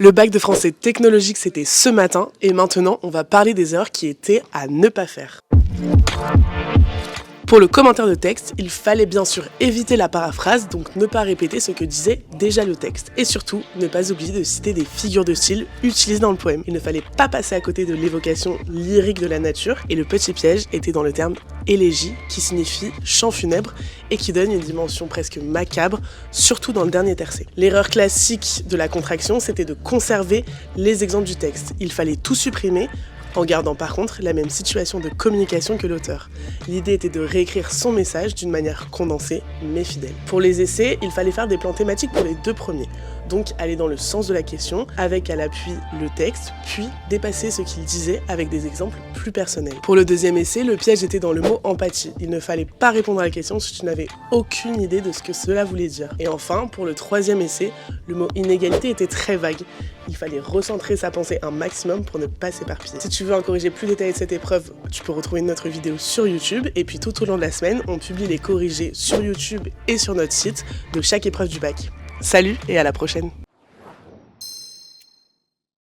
Le bac de français technologique, c'était ce matin, et maintenant, on va parler des erreurs qui étaient à ne pas faire. Pour le commentaire de texte, il fallait bien sûr éviter la paraphrase, donc ne pas répéter ce que disait déjà le texte. Et surtout, ne pas oublier de citer des figures de style utilisées dans le poème. Il ne fallait pas passer à côté de l'évocation lyrique de la nature, et le petit piège était dans le terme élégie, qui signifie chant funèbre, et qui donne une dimension presque macabre, surtout dans le dernier tercet. L'erreur classique de la contraction, c'était de conserver les exemples du texte. Il fallait tout supprimer, en gardant par contre la même situation de communication que l'auteur. L'idée était de réécrire son message d'une manière condensée mais fidèle. Pour les essais, il fallait faire des plans thématiques pour les deux premiers, donc aller dans le sens de la question avec à l'appui le texte, puis dépasser ce qu'il disait avec des exemples plus personnels. Pour le deuxième essai, le piège était dans le mot empathie. Il ne fallait pas répondre à la question si tu n'avais aucune idée de ce que cela voulait dire. Et enfin, pour le troisième essai, le mot inégalité était très vague. Il fallait recentrer sa pensée un maximum pour ne pas s'éparpiller. Si tu veux en corriger plus détaillé de cette épreuve, tu peux retrouver notre vidéo sur YouTube, et puis tout au long de la semaine, on publie les corrigés sur YouTube et sur notre site de chaque épreuve du bac. Salut et à la prochaine!